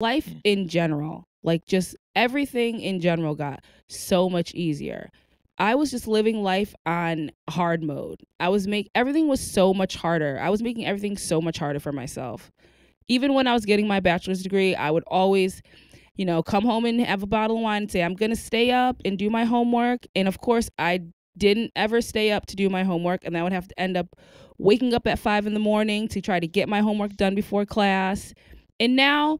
life in general, like just everything in general got so much easier. I was just living life on hard mode. Everything was so much harder. I was making everything so much harder for myself. Even when I was getting my bachelor's degree, I would always, come home and have a bottle of wine and say, I'm going to stay up and do my homework. And of course, I didn't ever stay up to do my homework. And I would have to end up waking up at 5 a.m. to try to get my homework done before class. And now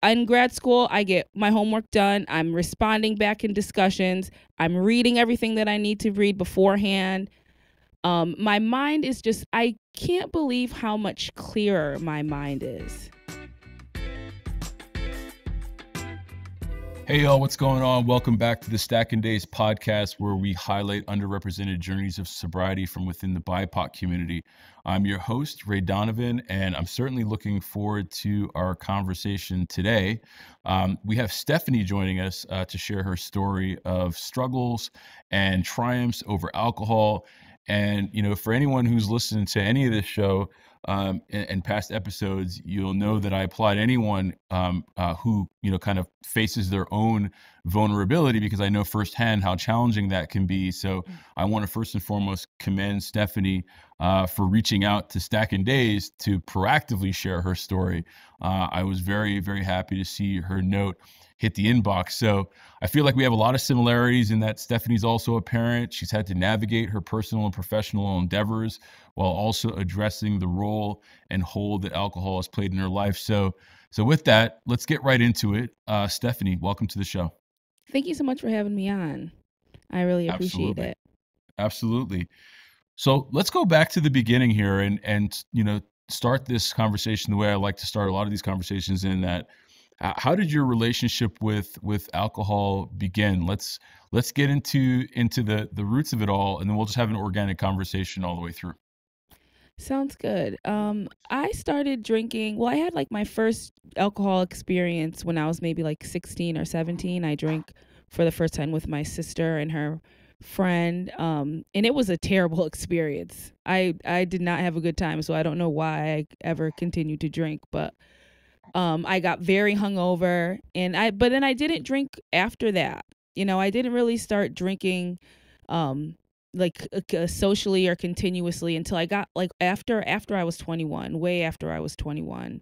in grad school, I get my homework done. I'm responding back in discussions. I'm reading everything that I need to read beforehand. My mind is just, I can't believe how much clearer my mind is. Hey y'all, what's going on? Welcome back to the Stacking Days podcast, where we highlight underrepresented journeys of sobriety from within the BIPOC community. I'm your host, Ray Donovan, and I'm certainly looking forward to our conversation today. We have Stephanie joining us to share her story of struggles and triumphs over alcohol. And, for anyone who's listened to any of this show, in past episodes, you'll know that I applaud anyone who kind of faces their own vulnerability, because I know firsthand how challenging that can be. So I want to first and foremost commend Stephanie for reaching out to Stacking Days to proactively share her story. I was very, very happy to see her note hit the inbox. So I feel like we have a lot of similarities in that Stephanie's also a parent. She's had to navigate her personal and professional endeavors while also addressing the role and hold that alcohol has played in her life. So with that, let's get right into it. Stephanie, welcome to the show. Thank you so much for having me on. I really appreciate it. Absolutely. So let's go back to the beginning here and start this conversation the way I like to start a lot of these conversations, in that how did your relationship with alcohol begin? Let's get into the roots of it all, and then we'll just have an organic conversation all the way through. Sounds good. I started drinking. Well, I had like my first alcohol experience when I was maybe like 16 or 17. I drank for the first time with my sister and her friend, and it was a terrible experience. I did not have a good time, so I don't know why I ever continued to drink, but I got very hungover, but then I didn't drink after that. I didn't really start drinking socially or continuously until I got like after I was 21, way after I was 21.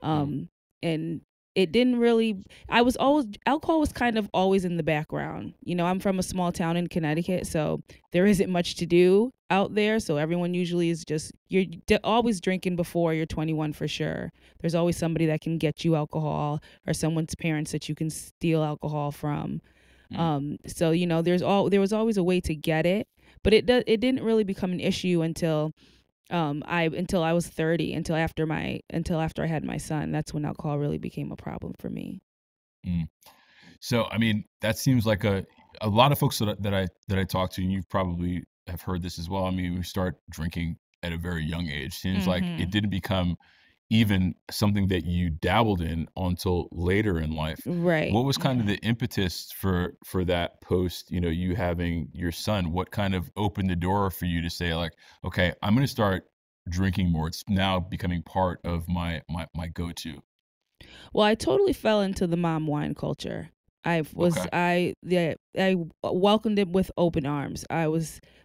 And it didn't really, alcohol was kind of always in the background. I'm from a small town in Connecticut, so there isn't much to do out there. So everyone usually is you're always drinking before you're 21 for sure. There's always somebody that can get you alcohol, or someone's parents that you can steal alcohol from. So, there was always a way to get it, but it didn't really become an issue until I was 30, until after I had my son. That's when alcohol really became a problem for me. So, I mean, that seems like a lot of folks that I talk to, and you probably have heard this as well. I mean, we start drinking at a very young age. Seems like it didn't become even something that you dabbled in until later in life. Right. What was kind of the impetus for that post, you having your son? What kind of opened the door for you to say, like, okay, I'm going to start drinking more. It's now becoming part of my go-to. Well, I totally fell into the mom wine culture. I welcomed it with open arms.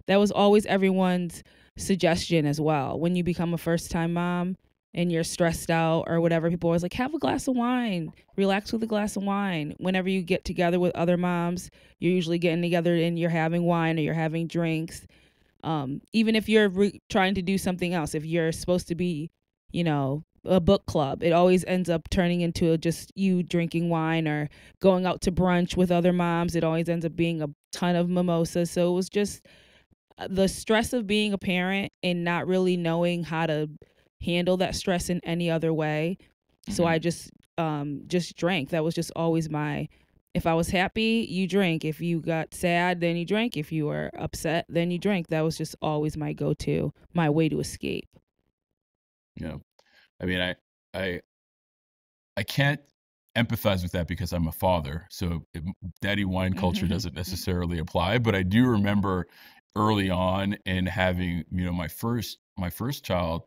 That was always everyone's suggestion as well. When you become a first-time mom and you're stressed out or whatever, people always like, have a glass of wine, relax with a glass of wine. Whenever you get together with other moms, you're usually getting together and you're having wine or you're having drinks. Even if you're trying to do something else, if you're supposed to be, a book club, it always ends up turning into just you drinking wine, or going out to brunch with other moms. It always ends up being a ton of mimosas. So it was just the stress of being a parent and not really knowing how to handle that stress in any other way. So I just drank. That was just always if I was happy, you drank. If you got sad, then you drank. If you were upset, then you drank. That was just always my go-to, my way to escape. Yeah. I mean, I can't empathize with that because I'm a father. So daddy wine culture doesn't necessarily apply, but I do remember early on in having, my first child,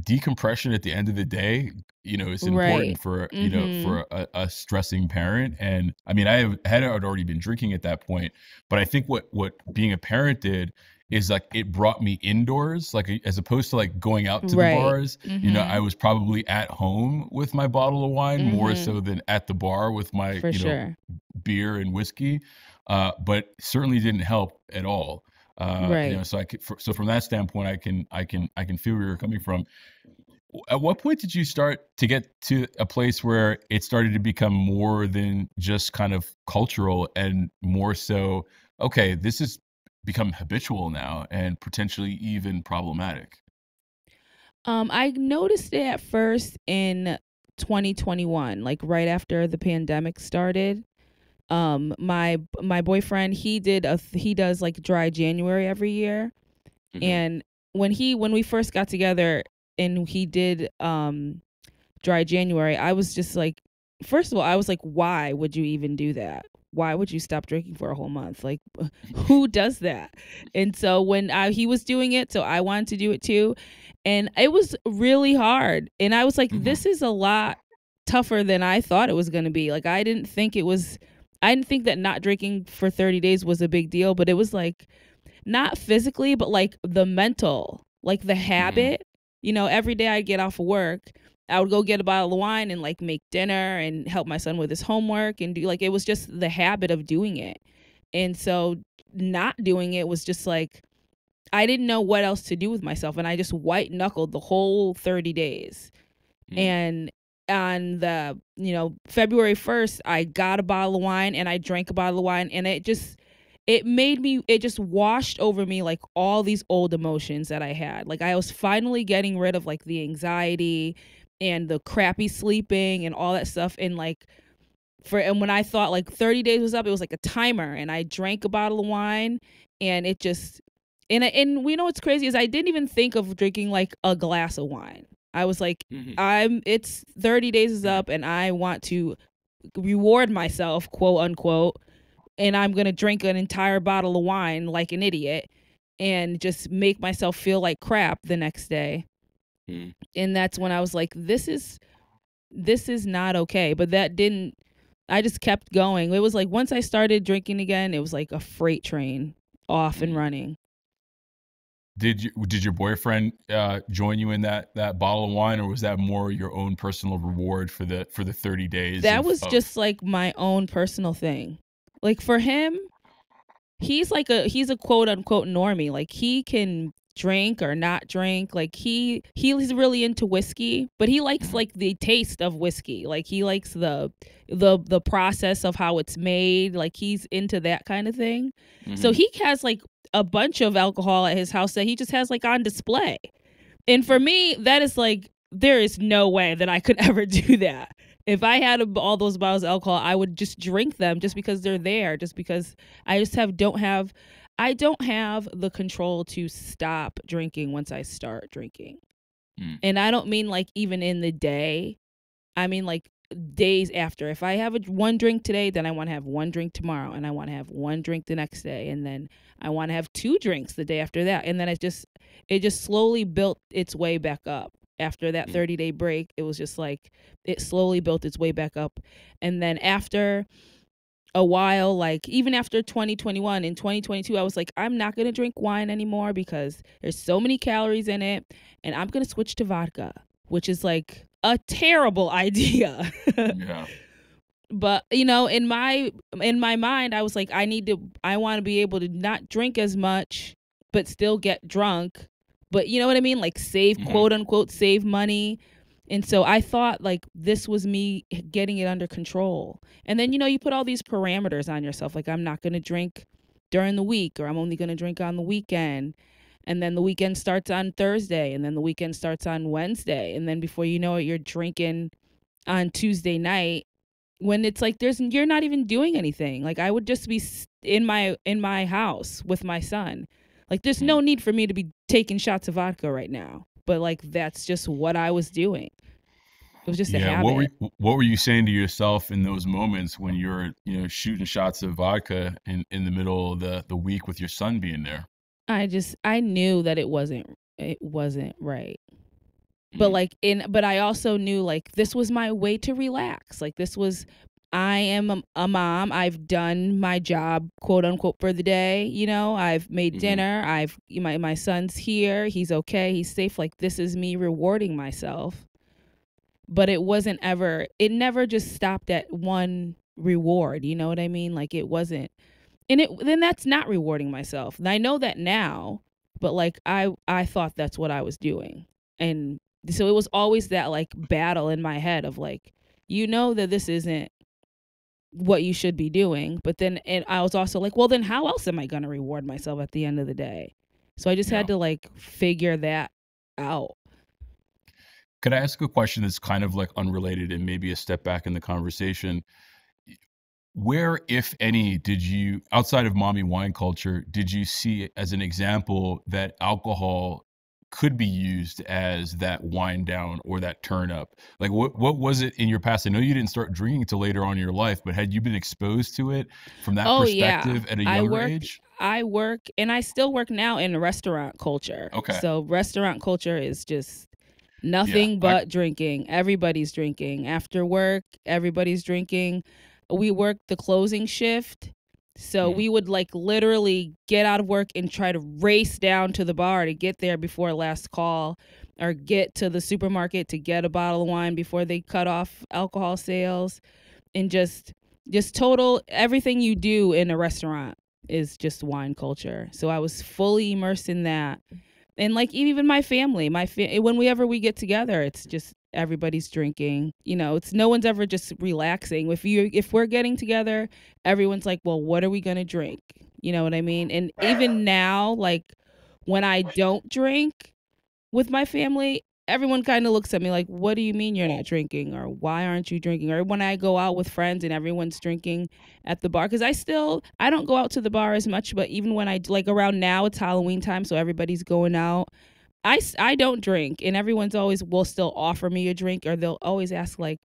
decompression at the end of the day is Right. important for, Mhm. for a stressing parent. And I mean, had already been drinking at that point, but I think what being a parent did is like it brought me indoors, like as opposed to like going out to the Right. bars. I Mhm. was probably at home with my bottle of wine more Mhm. so than at the bar with my, For sure. beer and whiskey. But certainly didn't help at all. Right. So so from that standpoint, I can feel where you're coming from. At what point did you start to get to a place where it started to become more than just kind of cultural and more so, okay, this has become habitual now and potentially even problematic? I noticed it at first in 2021, like right after the pandemic started. My boyfriend, he does like dry January every year. Hmm. And when we first got together and he did dry January, I was just like, first of all, I was like, why would you even do that? Why would you stop drinking for a whole month? Like, who does that? And so when he was doing it, so I wanted to do it too. And it was really hard. And I was like, Hmm. this is a lot tougher than I thought it was going to be. Like, I didn't think that not drinking for 30 days was a big deal, but it was like, not physically, but like the mental, like the Hmm. habit. Every day I get off of work, I would go get a bottle of wine and like make dinner and help my son with his homework and do like it was just the habit of doing it. And so not doing it was just like I didn't know what else to do with myself and I just white knuckled the whole 30 days. And on the, February 1st, I got a bottle of wine and I drank a bottle of wine and it just washed over me like all these old emotions that I had. Like I was finally getting rid of like the anxiety and the crappy sleeping and all that stuff. And when I thought like 30 days was up, it was like a timer and I drank a bottle of wine and it just and we know what's crazy is I didn't even think of drinking like a glass of wine. I was like, Hmm. it's 30 days is up and I want to reward myself, quote unquote, and I'm going to drink an entire bottle of wine like an idiot and just make myself feel like crap the next day. Hmm. And that's when I was like, this is not okay. But that didn't I just kept going. It was like once I started drinking again, it was like a freight train off and Hmm. running. Did your boyfriend join you in that bottle of wine, or was that more your own personal reward for the 30 days That of was just like my own personal thing. Like for him, he's a quote unquote normie. Like he can drink or not drink. Like he's really into whiskey, but he likes Mhm. like the taste of whiskey. Like he likes the process of how it's made. Like he's into that kind of thing. So Mhm. he has like a bunch of alcohol at his house that he just has like on display. And for me, that is like there is no way that I could ever do that. If I had all those bottles of alcohol, I would just drink them just because they're there, just because I don't have the control to stop drinking once I start drinking. Mm. And I don't mean like even in the day. I mean like days after. If I have one drink today, then I want to have one drink tomorrow and I want to have one drink the next day and then I want to have two drinks the day after that. And then it just slowly built its way back up. After that Mm. 30-day break, it was just like it slowly built its way back up. And then after a while, like even after 2021 and 2022, I was like, I'm not going to drink wine anymore because there's so many calories in it. And I'm going to switch to vodka, which is like a terrible idea. Yeah. But in my mind, I was like, I want to be able to not drink as much, but still get drunk. But you know what I mean? Like save, Mhm. quote unquote, save money. And so I thought like this was me getting it under control. And then, you put all these parameters on yourself. Like I'm not going to drink during the week or I'm only going to drink on the weekend. And then the weekend starts on Thursday and then the weekend starts on Wednesday. And then before you know it, you're drinking on Tuesday night when it's like you're not even doing anything. Like I would just be in my house with my son. Like there's Mm. no need for me to be taking shots of vodka right now. But like that's just what I was doing. It was just a Yeah. habit. What were you saying to yourself in those moments when you're, shooting shots of vodka in the middle of the week with your son being there? I knew that it wasn't right. But like but I also knew like this was my way to relax. Like this was, I am a mom. I've done my job, quote unquote, for the day. You know, I've made dinner. My son's here. He's okay. He's safe. Like this is me rewarding myself. But it never just stopped at one reward. You know what I mean? Like it wasn't, then that's not rewarding myself. And I know that now, but like I thought that's what I was doing. And so it was always that like battle in my head of like, you know, that this isn't what you should be doing. But then, and I was also like, well, then how else am I going to reward myself at the end of the day? So I just had to like figure that out. Could I ask a question that's kind of like unrelated and maybe a step back in the conversation? Where, if any, did you, outside of mommy wine culture, did you see as an example that alcohol could be used as that wind down or that turn up? Like what was it in your past? I know you didn't start drinking till later on in your life, but had you been exposed to it from that perspective at a younger age? I work, and I still work now in restaurant culture. Okay. So restaurant culture is just nothing but drinking. Everybody's drinking. After work, everybody's drinking. We worked the closing shift. So we would like literally get out of work and try to race down to the bar to get there before last call, or get to the supermarket to get a bottle of wine before they cut off alcohol sales. And just total everything you do in a restaurant is just wine culture. So I was fully immersed in that. And like even my family, whenever we get together, it's just everybody's drinking. You know, it's no one's ever just relaxing. If we're getting together, everyone's like, well, what are we gonna drink? You know what I mean? And even now, like when I don't drink with my family, everyone kind of looks at me like, what do you mean you're not drinking? Or why aren't you drinking? Or when I go out with friends and everyone's drinking at the bar, because I don't go out to the bar as much, but even when I, like around now, it's Halloween time, so everybody's going out. I don't drink, and everyone's always will still offer me a drink, or they'll always ask like,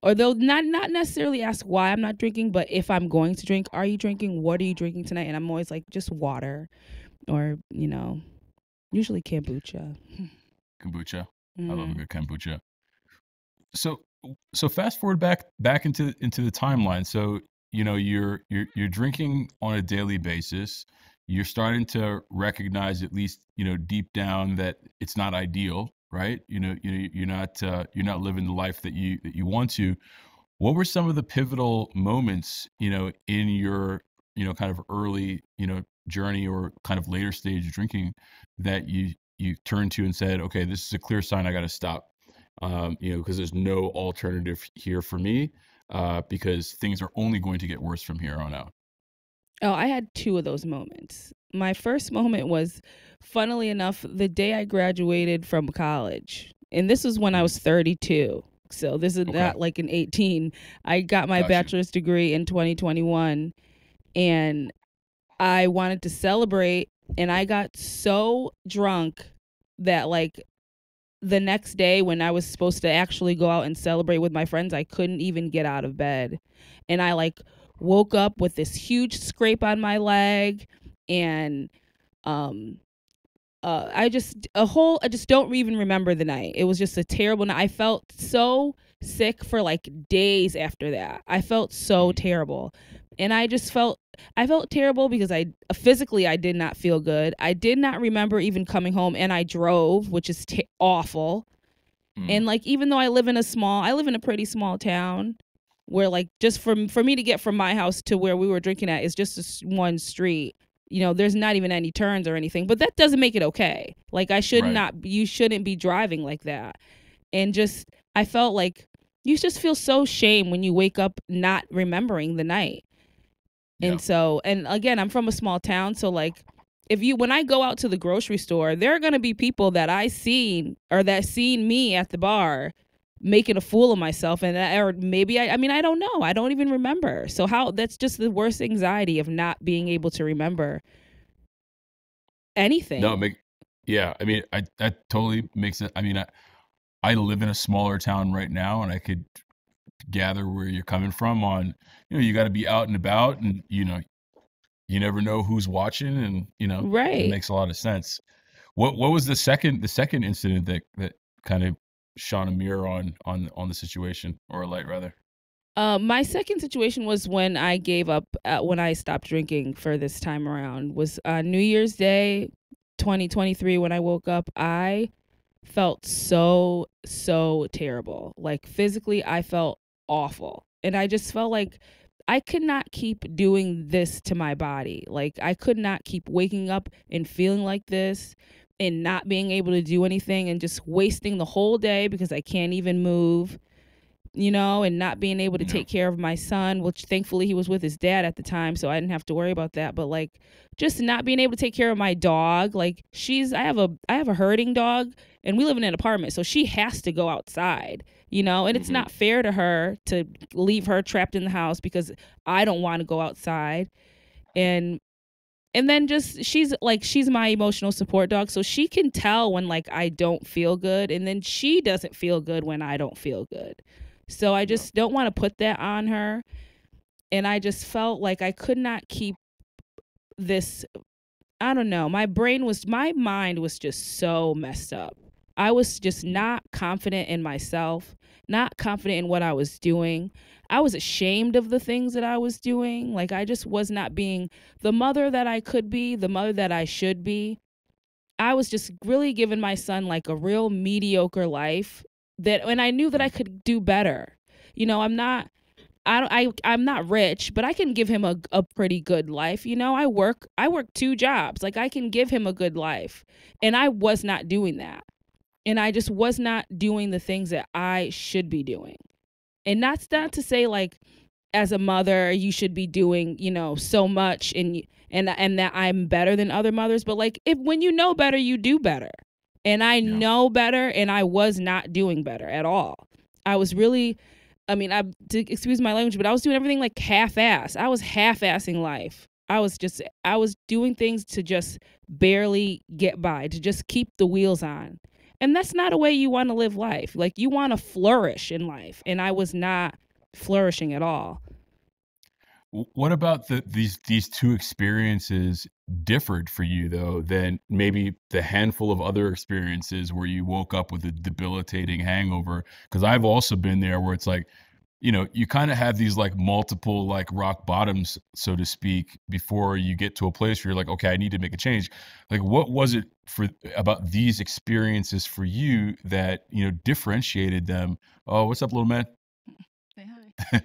or they'll not necessarily ask why I'm not drinking, but if I'm going to drink, are you drinking? What are you drinking tonight? And I'm always like, just water, or, you know, usually kombucha. Kombucha. I love a good kombucha. So fast forward back into the timeline. So, you know, you're drinking on a daily basis. You're starting to recognize, at least, you know, deep down, that it's not ideal, right? You know, you're not living the life that you want to. What were some of the pivotal moments, you know, in your, you know, kind of early, you know, journey or kind of later stage drinking that you turned to and said, okay, this is a clear sign I got to stop, you know, because there's no alternative here for me, because things are only going to get worse from here on out? Oh, I had two of those moments. My first moment was, funnily enough, the day I graduated from college. And this was when I was 32. So this is not like an 18. I got my bachelor's degree in 2021, and I wanted to celebrate, and I got so drunk that like the next day when I was supposed to actually go out and celebrate with my friends, I couldn't even get out of bed. And I like woke up with this huge scrape on my leg, and I just don't even remember the night. It was just a terrible night. I felt so sick for like days after that. I felt so terrible. And I felt terrible because I physically I did not feel good. I did not remember even coming home, and I drove, which is awful. And like even though I live in a pretty small town, where like just for me to get from my house to where we were drinking at is just one street. You know, there's not even any turns or anything, but that doesn't make it okay. Like you shouldn't be driving like that. And just, I felt like you just feel so shame when you wake up not remembering the night. Yeah. And so, and again, I'm from a small town. So like, when I go out to the grocery store, there are going to be people that I seen or that seen me at the bar making a fool of myself, or maybe I mean I don't know, I don't even remember. So that's just the worst anxiety of not being able to remember anything. No, I mean, that totally makes it. I mean, I live in a smaller town right now, and I could gather where you're coming from on, you know, you got to be out and about, and you know, you never know who's watching, and you know, right. It makes a lot of sense. What was the second incident that kind of shone a mirror on the situation, or a light rather? My second situation was when I gave up, when I stopped drinking for this time around, was New Year's Day 2023. When I woke up, I felt so terrible. Like physically, I felt awful. And I just felt like I could not keep doing this to my body. Like I could not keep waking up and feeling like this and not being able to do anything and just wasting the whole day because I can't even move, and not being able to Yeah. take care of my son, which thankfully he was with his dad at the time, so I didn't have to worry about that. But like just not being able to take care of my dog. Like I have a herding dog and we live in an apartment, so she has to go outside, and it's not fair to her to leave her trapped in the house because I don't want to go outside. And then just she's my emotional support dog, so she can tell when like I don't feel good, and then she doesn't feel good when I don't feel good. So I just don't want to put that on her. And I just felt like I could not keep this. I don't know. My mind was just so messed up. I was just not confident in myself, not confident in what I was doing. I was ashamed of the things that I was doing. Like I just was not being the mother that I could be, the mother that I should be. I was just really giving my son like a real mediocre life and I knew that I could do better. I'm not rich, but I can give him a pretty good life. I work 2 jobs. Like I can give him a good life. And I was not doing that. And I just was not doing the things that I should be doing. And that's not to say like as a mother you should be doing, so much and that I'm better than other mothers, but like when you know better, you do better. And I know better, and I was not doing better at all. I was really, excuse my language, but I was doing everything like half-ass. I was half-assing life. I was doing things to just barely get by, to just keep the wheels on. And that's not a way you want to live life. Like you want to flourish in life. And I was not flourishing at all. What about these two experiences differed for you though than maybe the handful of other experiences where you woke up with a debilitating hangover? Because I've also been there where it's like, you kind of have these like multiple like rock bottoms, so to speak, before you get to a place where you're like, okay, I need to make a change. Like, what was it about these experiences for you that differentiated them? Oh, what's up, little man? Say hi.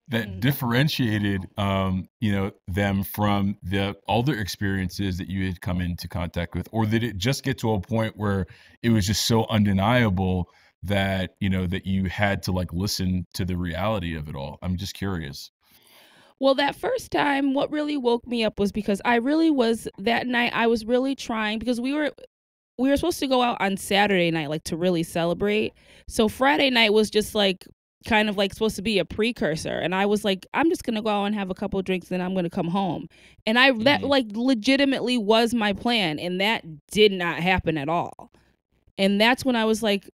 That differentiated them from the other experiences that you had come into contact with? Or did it just get to a point where it was just so undeniable that that you had to like listen to the reality of it all? I'm just curious. Well, that first time, what really woke me up was because I really was, that night I was really trying, because we were supposed to go out on Saturday night, like to really celebrate. So Friday night was just like kind of like supposed to be a precursor. And I was like, I'm just going to go out and have a couple of drinks, then I'm going to come home. And that like legitimately was my plan. And that did not happen at all. And that's when I was like,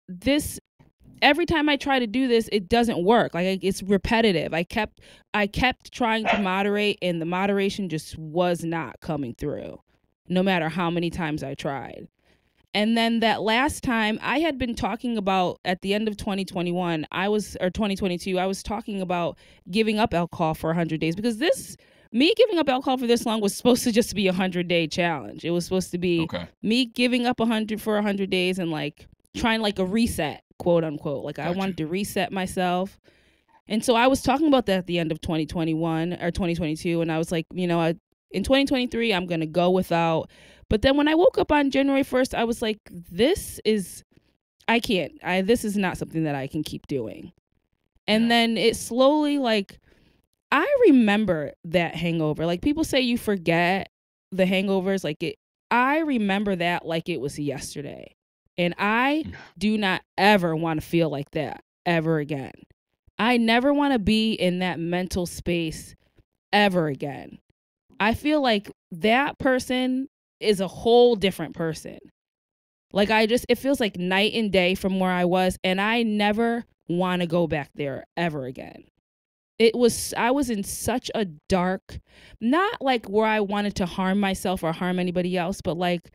every time I try to do this, it doesn't work. Like it's repetitive. I kept trying to moderate, and the moderation just was not coming through, no matter how many times I tried. And then that last time I had been talking about at the end of 2021, or 2022, I was talking about giving up alcohol for 100 days, because me giving up alcohol for this long was supposed to just be a 100-day challenge. It was supposed to be me giving up 100 for 100 days and like trying like a reset, quote unquote. Like I wanted to reset myself. And so I was talking about that at the end of 2021 or 2022. And I was like, in 2023, I'm going to go without. But then when I woke up on January 1st, I was like, this is not something that I can keep doing. And then it slowly, like, I remember that hangover. Like people say you forget the hangovers. I remember that like it was yesterday. And I do not ever want to feel like that ever again. I never want to be in that mental space ever again. I feel like that person is a whole different person. Like it feels like night and day from where I was, and I never want to go back there ever again. I was in such a dark, not like where I wanted to harm myself or harm anybody else, but like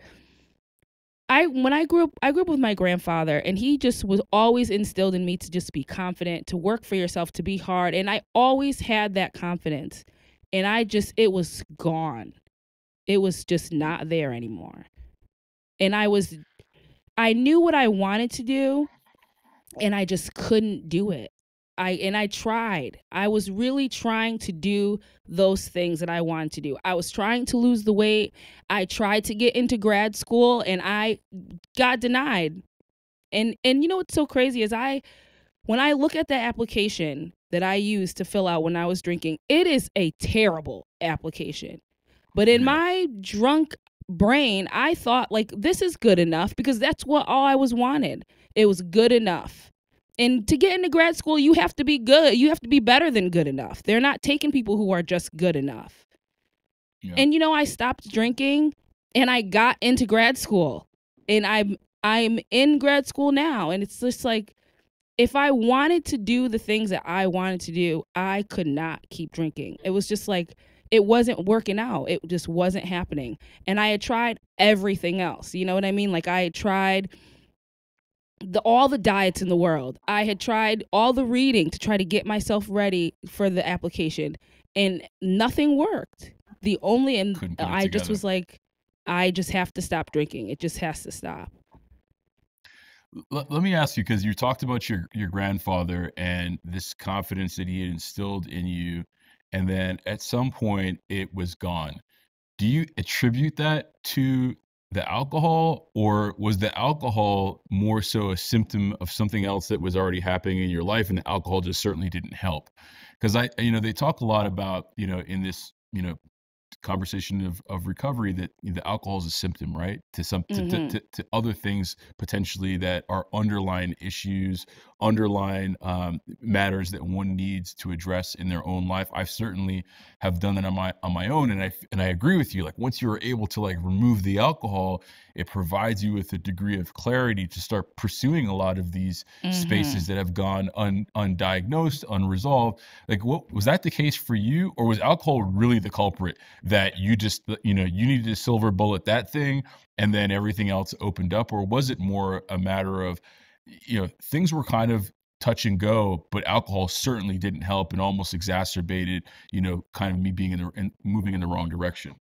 when I grew up with my grandfather, and he just was always instilled in me to just be confident, to work for yourself, to be hard, and I always had that confidence, and it was gone. It was just not there anymore. And I knew what I wanted to do, and I just couldn't do it. I tried. I was really trying to do those things that I wanted to do. I was trying to lose the weight. I tried to get into grad school, and I got denied. And you know what's so crazy is when I look at the application that I used to fill out when I was drinking, it is a terrible application. But in my drunk brain, I thought, like, this is good enough, because that's all I was wanted. It was good enough. And to get into grad school, you have to be good. You have to be better than good enough. They're not taking people who are just good enough. Yeah. And I stopped drinking, and I got into grad school, and I'm in grad school now, and it's just like, if I wanted to do the things that I wanted to do, I could not keep drinking. It was just like, it wasn't working out. It just wasn't happening. And I had tried everything else. You know what I mean? Like, I had tried all the diets in the world. I had tried all the reading to try to get myself ready for the application, and nothing worked. I just was like, I just have to stop drinking. It just has to stop. Let me ask you, because you talked about your grandfather and this confidence that he had instilled in you, and then at some point it was gone. Do you attribute that to the alcohol, or was the alcohol more so a symptom of something else that was already happening in your life, and the alcohol just certainly didn't help? Because they talk a lot about, in this, conversation of recovery, that the alcohol is a symptom, right, to some to other things potentially that are underlying issues, underlying matters that one needs to address in their own life. I certainly have done that on my own, and I agree with you. Like, once you're able to remove the alcohol, it provides you with a degree of clarity to start pursuing a lot of these spaces that have gone undiagnosed, unresolved. Like, what was that the case for you, or was alcohol really the culprit, that you just, you needed to silver bullet that thing and then everything else opened up? Or was it more a matter of, things were kind of touch and go, but alcohol certainly didn't help and almost exacerbated, kind of me being moving in the wrong direction?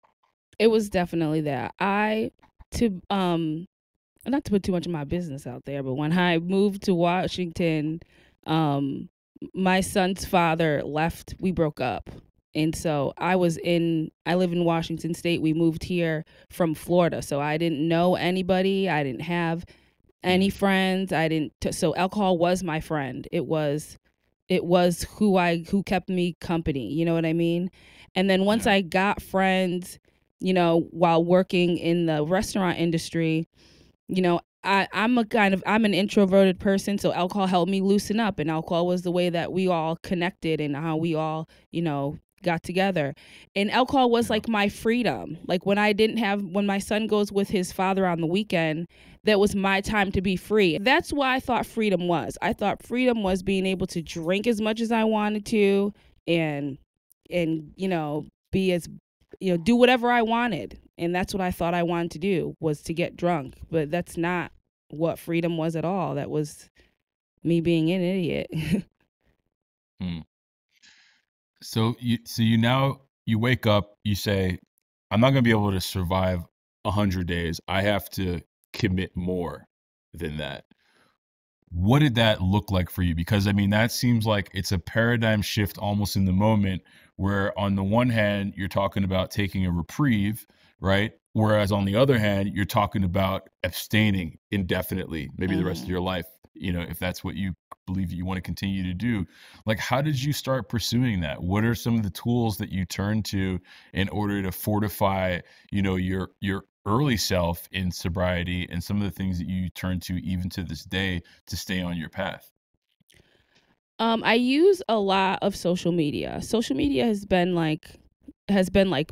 It was definitely that. Not to put too much of my business out there, but when I moved to Washington, my son's father left. We broke up. And so I live in Washington State. We moved here from Florida. So I didn't know anybody. I didn't have any friends. So alcohol was my friend. It was who kept me company. You know what I mean? And then once I got friends, while working in the restaurant industry, I'm an introverted person, so alcohol helped me loosen up, and alcohol was the way that we all connected and how we all, got together. And alcohol was like my freedom. Like, when my son goes with his father on the weekend, that was my time to be free. That's what I thought freedom was. I thought freedom was being able to drink as much as I wanted to, and be as, do whatever I wanted. And that's what I thought I wanted to do, was to get drunk. But that's not what freedom was at all. That was me being an idiot. So you wake up, you say, I'm not going to be able to survive 100 days. I have to commit more than that. What did that look like for you? Because, that seems like it's a paradigm shift almost in the moment, where on the one hand, you're talking about taking a reprieve, right? Whereas on the other hand, you're talking about abstaining indefinitely, maybe the rest of your life, if that's what you believe you want to continue to do. Like, how did you start pursuing that? What are some of the tools that you turn to in order to fortify, your early self in sobriety, and some of the things that you turn to even to this day to stay on your path? I use a lot of social media. Social media has been like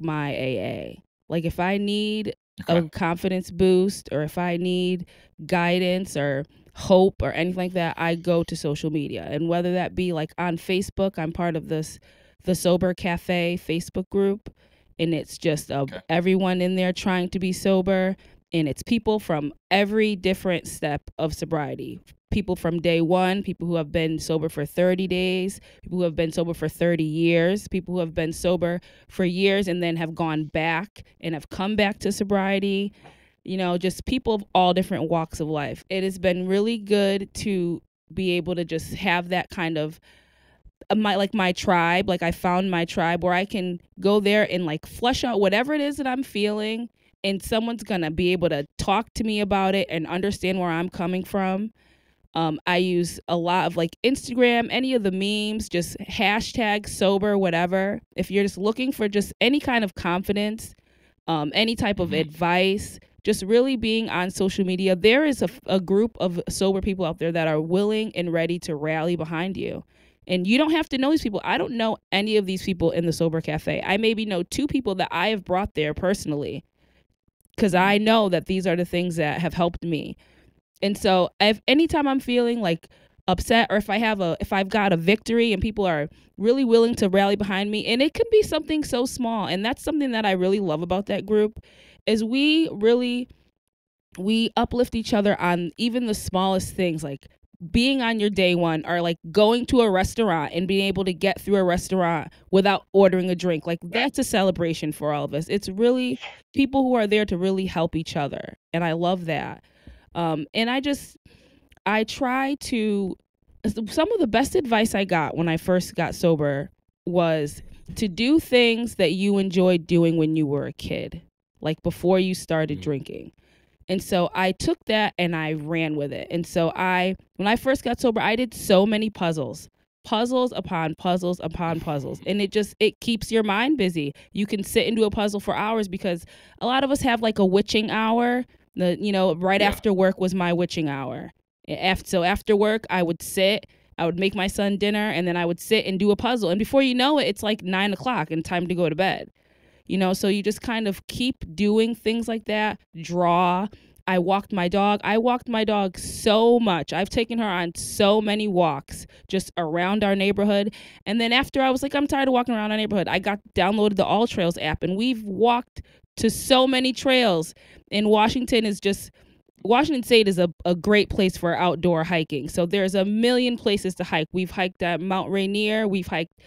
my AA. Like, if I need a confidence boost, or if I need guidance or hope or anything like that, I go to social media. And whether that be like on Facebook, I'm part of the Sober Cafe Facebook group, and it's just everyone in there trying to be sober. And it's people from every different step of sobriety. People from day one, people who have been sober for 30 days, people who have been sober for 30 years, people who have been sober for years and then have gone back and have come back to sobriety. You know, just people of all different walks of life. It has been really good to be able to just have that kind of my tribe. Like, I found my tribe where I can go there and like flush out whatever it is that I'm feeling, and someone's gonna be able to talk to me about it and understand where I'm coming from. I use a lot of like Instagram, any of the memes, just hashtag sober, whatever. If you're just looking for just any kind of confidence, any type of advice, just really being on social media, there is a group of sober people out there that are willing and ready to rally behind you. And you don't have to know these people. I don't know any of these people in the Sober Cafe. I maybe know 2 people that I have brought there personally, because I know that these are the things that have helped me. And so if anytime I'm feeling like upset, or if I've got a victory and people are really willing to rally behind me, and it can be something so small, and that's something that I really love about that group, is we uplift each other on even the smallest things, like being on your day one, or like going to a restaurant and being able to get through a restaurant without ordering a drink. Like, that's a celebration for all of us. It's really people who are there to really help each other. And I love that. And I try to, some of the best advice I got when I first got sober was to do things that you enjoyed doing when you were a kid, like before you started drinking. And so I took that and I ran with it. And so when I first got sober, I did so many puzzles upon puzzles upon puzzles. And it keeps your mind busy. You can sit and do a puzzle for hours, because a lot of us have like a witching hour. After work was my witching hour. So after work, I would make my son dinner, and then I would sit and do a puzzle. And before you know it, it's like 9:00 and time to go to bed. So you just kind of keep doing things like that. Draw. I walked my dog so much. I've taken her on so many walks just around our neighborhood. And then after I was like, I'm tired of walking around our neighborhood, I downloaded the All Trails app, and we've walked to so many trails. And Washington State is a great place for outdoor hiking. So there's a million places to hike. We've hiked at Mount Rainier. We've hiked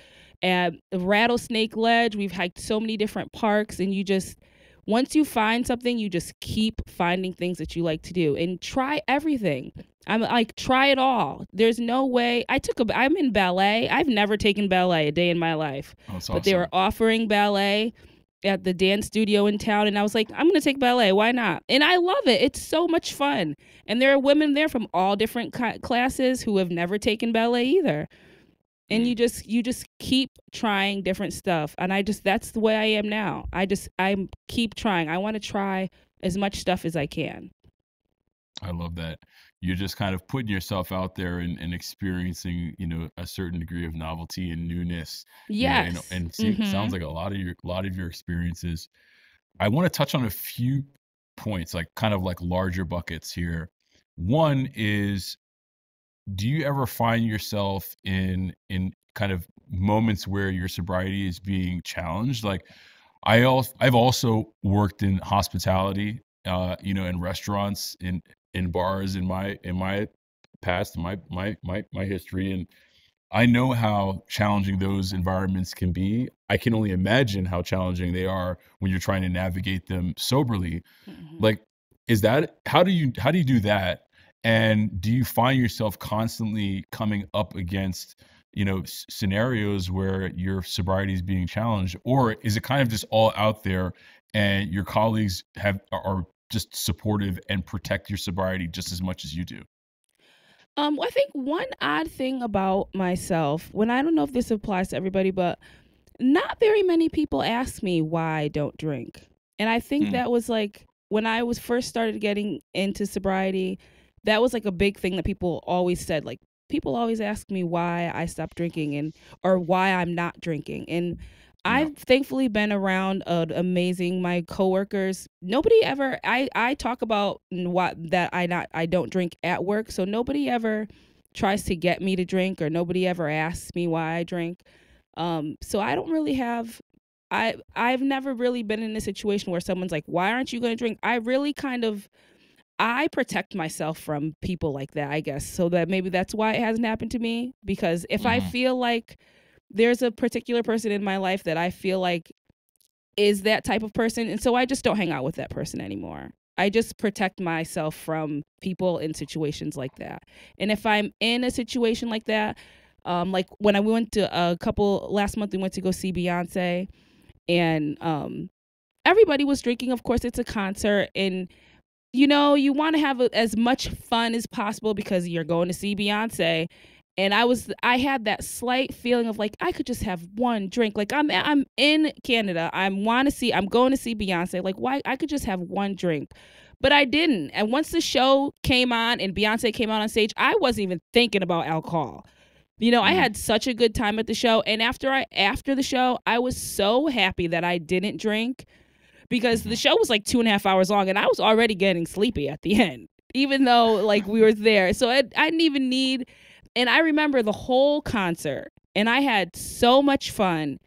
at Rattlesnake Ledge. We've hiked so many different parks, and once you find something, you just keep finding things that you like to do and try everything. I'm like, try it all. There's no way. I'm in ballet. I've never taken ballet a day in my life. Oh, that's but awesome. They were offering ballet at the dance studio in town, and I was like, I'm going to take ballet. Why not? And I love it. It's so much fun. And there are women there from all different classes who have never taken ballet either. And you just keep trying different stuff. And that's the way I am now. I keep trying. I want to try as much stuff as I can. I love that. You're just kind of putting yourself out there and experiencing, a certain degree of novelty and newness. Yes. Sounds like a lot of your experiences. I want to touch on a few points, like kind of like larger buckets here. One is, do you ever find yourself in kind of moments where your sobriety is being challenged? Like, I've also worked in hospitality, in restaurants, in bars, in my past, my history, and I know how challenging those environments can be. I can only imagine how challenging they are when you're trying to navigate them soberly. Like, how do you do that? And do you find yourself constantly coming up against, scenarios where your sobriety is being challenged, or is it kind of just all out there and your colleagues are just supportive and protect your sobriety just as much as you do? I think one odd thing about myself, I don't know if this applies to everybody, but not very many people ask me why I don't drink. And I think that was like, when I was first started getting into sobriety, that was like a big thing that people always said. Like, people always ask me why I stopped drinking or why I'm not drinking. And I've thankfully been around my coworkers. Nobody ever, I talk about I don't drink at work. So nobody ever tries to get me to drink, or nobody ever asks me why I drink. So I don't really have I've never really been in a situation where someone's like, "Why aren't you going to drink?" I really I protect myself from people like that, I guess. So that maybe that's why it hasn't happened to me, because if I feel like there's a particular person in my life that I feel like is that type of person, and so I just don't hang out with that person anymore. I just protect myself from people in situations like that. And if I'm in a situation like that, like when I went to last month, we went to go see Beyonce, and everybody was drinking. Of course, it's a concert, and you want to have as much fun as possible because you're going to see Beyonce. And I had that slight feeling of like I could just have one drink. Like I'm in Canada. I'm going to see Beyonce. Like why I could just have one drink. But I didn't. And once the show came on and Beyonce came out on stage, I wasn't even thinking about alcohol. I had such a good time at the show, and after the show, I was so happy that I didn't drink, because the show was like 2.5 hours long, and I was already getting sleepy at the end, even though like we were there. So I didn't even need, and I remember the whole concert, and I had so much fun.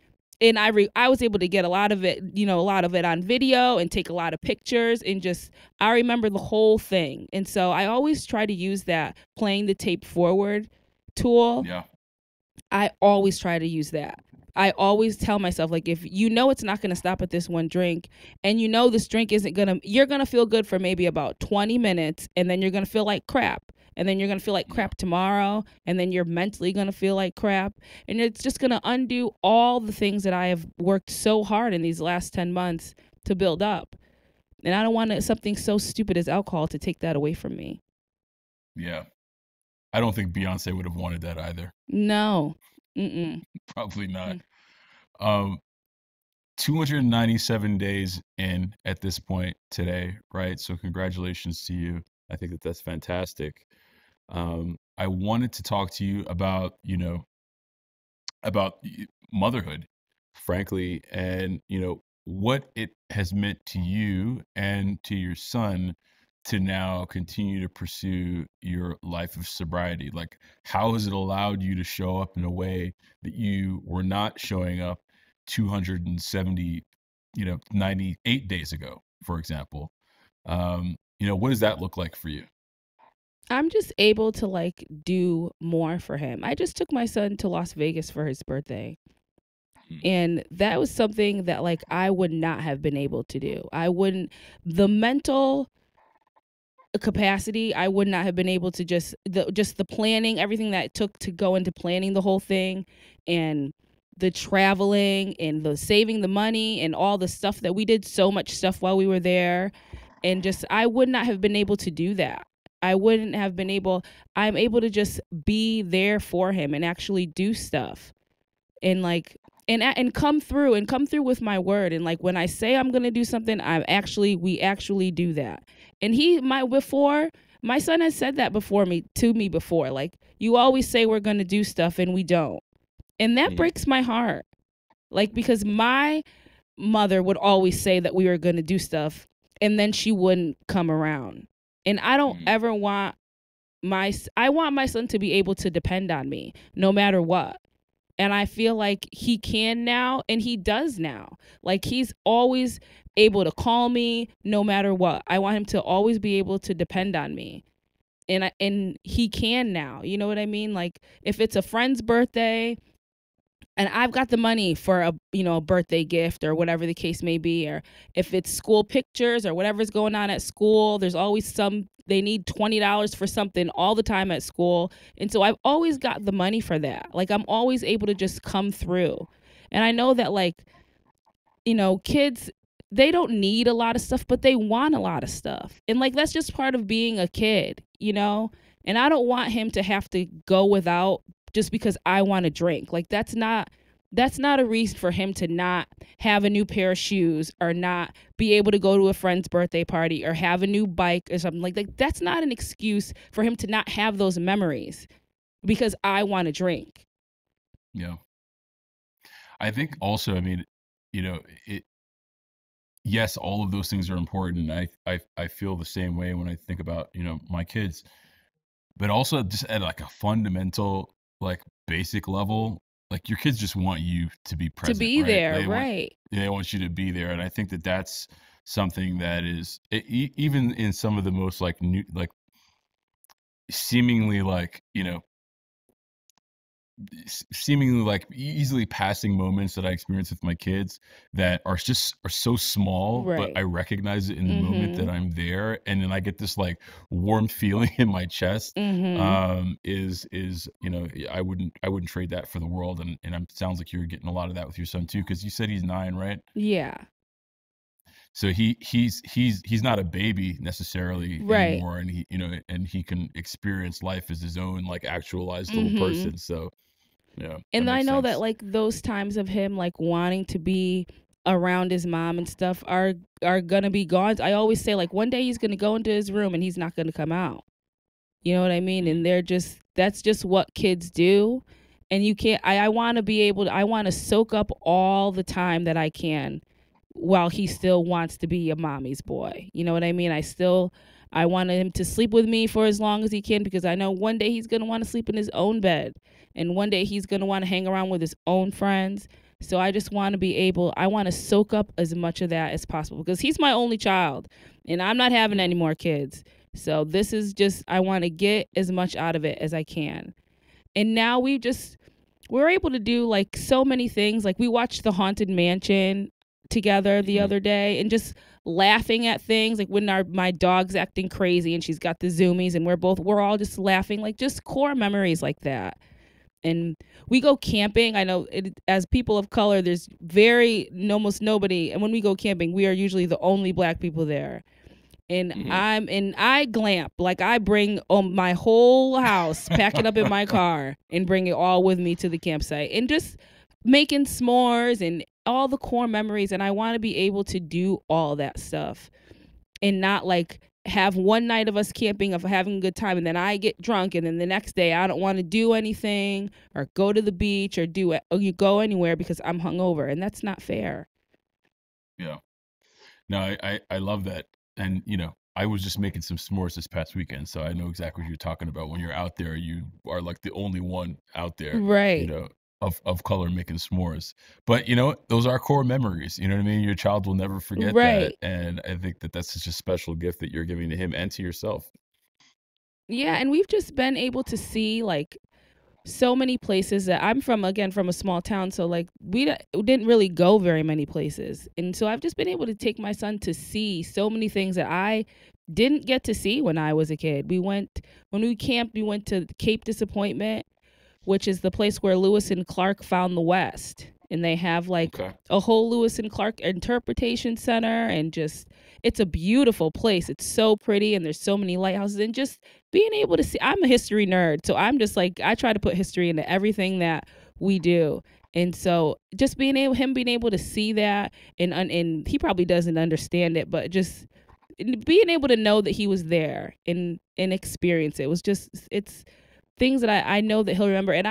And I was able to get a lot of it on video and take a lot of pictures, and just, I remember the whole thing. And so I always try to use that playing the tape forward tool. Yeah. I always try to use that. I always tell myself, like, if it's not going to stop at this one drink, and this drink you're going to feel good for maybe about 20 minutes, and then you're going to feel like crap. And then you're going to feel like crap tomorrow, and then you're mentally going to feel like crap. And it's just going to undo all the things that I have worked so hard in these last 10 months to build up. And I don't want something so stupid as alcohol to take that away from me. Yeah. I don't think Beyonce would have wanted that either. No. Probably not. 297 days in at this point today, right? So congratulations to you. I think that's fantastic. I wanted to talk to you about, about motherhood, frankly, and, what it has meant to you and to your son to now continue to pursue your life of sobriety. Like, how has it allowed you to show up in a way that you were not showing up 270, 98 days ago, for example? What does that look like for you? I'm just able to like do more for him. I just took my son to Las Vegas for his birthday. And that was something that like I would not have been able to do. The mental capacity, I would not have been able to just the planning, everything that it took to go into planning the whole thing, and the traveling and the saving the money and all the stuff that we did, so much stuff while we were there. And just, I would not have been able to do that. I'm able to just be there for him and actually do stuff, and like, and come through with my word. And like, when I say I'm going to do something, we actually do that. And my son has said that to me before, like, you always say we're going to do stuff and we don't. And that breaks my heart. Like, because my mother would always say that we were going to do stuff, and then she wouldn't come around. And I don't ever want I want my son to be able to depend on me no matter what. And I feel like he can now, and he does now. Like, he's always able to call me no matter what. I want him to always be able to depend on me. And he can now. You know what I mean? Like, if it's a friend's birthday and I've got the money for a birthday gift or whatever the case may be, or if it's school pictures or whatever's going on at school, there's always they need $20 for something all the time at school. And so I've always got the money for that. Like, I'm always able to just come through. And I know that, like, kids, they don't need a lot of stuff, but they want a lot of stuff. And like, that's just part of being a kid, and I don't want him to have to go without just because I want to drink. Like, that's not a reason for him to not have a new pair of shoes, or not be able to go to a friend's birthday party, or have a new bike or something. Like that's not an excuse for him to not have those memories because I want to drink. Yeah. I think also, I mean, yes, all of those things are important. I feel the same way when I think about, my kids, but also just at like a fundamental, like basic level, like your kids just want you to be To present, be right? there, right. They want you to be there, and I think that that's something that is even in some of the most like new, like seemingly like seemingly like easily passing moments that I experience with my kids that are so small, but Right. I recognize it in the moment that Mhm. I'm there, and then I get this like warm feeling in my chest. Mhm. Is I wouldn't trade that for the world, and it sounds like you're getting a lot of that with your son too, because you said he's 9, right? Yeah. So he's not a baby necessarily Right. anymore, and he can experience life as his own like actualized little Mhm. person. So yeah, that And I makes know that sense. like those times of him like wanting to be around his mom and stuff are gonna be gone. I always say like one day he's gonna go into his room and he's not gonna come out. You know what I mean? Mm, And that's just what kids do. And you can't I want to be able to I want to soak up all the time that I can while he still wants to be a mommy's boy. You know what I mean? I want him to sleep with me for as long as he can because I know one day he's going to want to sleep in his own bed and one day he's going to want to hang around with his own friends. So I just want to I want to soak up as much of that as possible because he's my only child and I'm not having mm, any more kids. So this is just I want to get as much out of it as I can. And now we're able to do like so many things. Like we watched The Haunted Mansion together the mhm. other day and just laughing at things like when my dog's acting crazy and she's got the zoomies and we're all just laughing, like just core memories like that. And we go camping. I know as people of color there's almost nobody, and when we go camping we are usually the only black people there. And Mhm. I glamp, like I bring my whole house, pack it up in my car and bring it all with me to the campsite and just making s'mores and all the core memories. And I want to be able to do all that stuff and not like have one night of us camping of having a good time and then I get drunk and then the next day I don't want to do anything or go to the beach or do it or you go anywhere because I'm hungover, and that's not fair. Yeah. No, I love that. And, I was just making some s'mores this past weekend, so I know exactly what you're talking about. When you're out there, you are like the only one out there, you Right. know, of color making s'mores. But, those are core memories. You know what I mean? Your child will never forget that. Right. And I think that that's such a special gift that you're giving to him and to yourself. Yeah, and we've just been able to see like so many places that I'm from, again from a small town, so like didn't really go very many places, and so I've just been able to take my son to see so many things that I didn't get to see when I was a kid. When we camped, we went to Cape Disappointment, which is the place where Lewis and Clark found the West. And they have like Okay. a whole Lewis and Clark interpretation center, and just it's a beautiful place. It's so pretty and there's so many lighthouses, and just being able to see, I'm a history nerd. So I'm just like I try to put history into everything that we do. And so just being able to see that, and he probably doesn't understand it, but just being able to know that he was there and experience it was just it's things that I know that he'll remember. And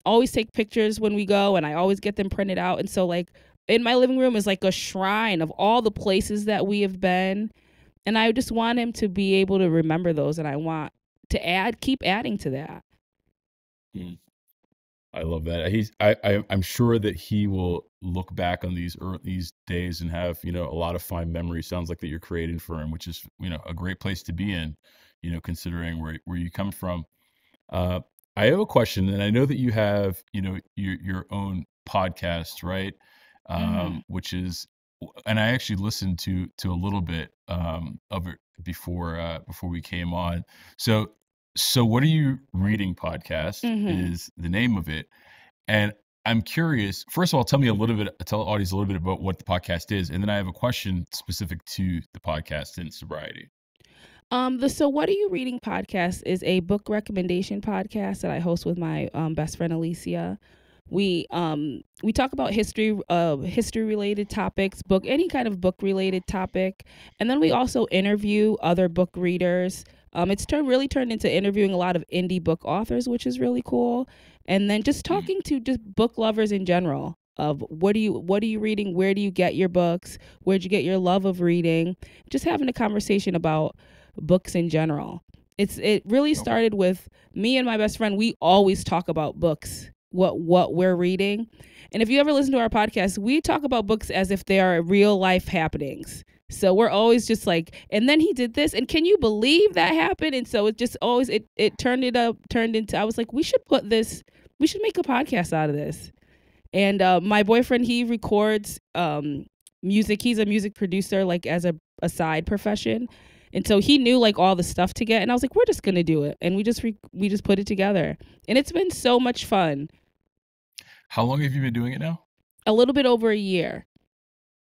always take pictures when we go, and I always get them printed out. And so like in my living room is like a shrine of all the places that we have been. And I just want him to be able to remember those, and I want to keep adding to that. Mm. I love that. I'm sure that he will look back on these days and have, a lot of fine memories. Sounds like that you're creating for him, which is, a great place to be in, considering where you come from. Uh, I have a question, and I know that you have, your own podcast, right? Mhm. Which is, and I actually listened to a little bit of it before we came on. So, what are you reading? Podcast Mhm. is the name of it, and I'm curious. First of all, tell the audience a little bit about what the podcast is, and then I have a question specific to the podcast and sobriety. The So What Are You Reading podcast is a book recommendation podcast that I host with my best friend Alicia. We talk about history related topics, any kind of book related topic, and then we also interview other book readers. It's really turned into interviewing a lot of indie book authors, which is really cool, and then just Mm, talking to just book lovers in general. Of what are you reading? Where do you get your books? Where'd you get your love of reading? Just having a conversation about books in general. It really okay. started with me and my best friend. We always talk about books what we're reading. And if you ever listen to our podcast, we talk about books as if they are real life happenings. So we're always just like, and then he did this, and can you believe that happened? And so it just always it turned into, I was like, we should make a podcast out of this. And my boyfriend, he records music. He's a music producer, like as a side profession. And so he knew like all the stuff to get, and I was like, we're just gonna do it, and we just put it together, and it's been so much fun. How long have you been doing it now? A little bit over a year.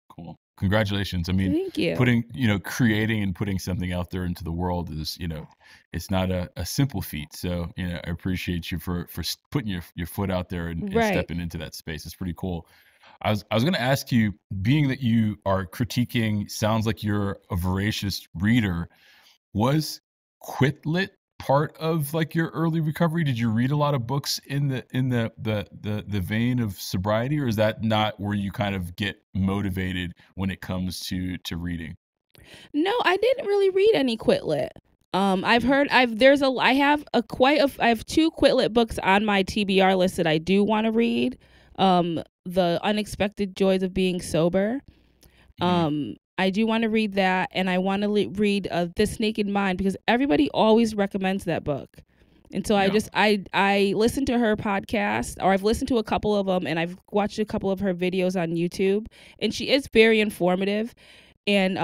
Cool. Congratulations. I mean, thank you. Creating and putting something out there into the world is, it's not a simple feat. So, I appreciate you for putting your foot out there and stepping into that space. It's pretty cool. I was going to ask you, being that you are critiquing, sounds like you're a voracious reader, was Quit Lit part of like your early recovery? Did you read a lot of books in the vein of sobriety, or is that not where you kind of get motivated when it comes to reading? No, I didn't really read any Quit Lit. I have 2 Quit Lit books on my TBR list that I do want to read. The Unexpected Joys of Being Sober. I do want to read that, and I want to read This Naked Mind, because everybody always recommends that book. And so I listened to her podcast, or I've listened to a couple of them, and I've watched a couple of her videos on YouTube, and she is very informative. And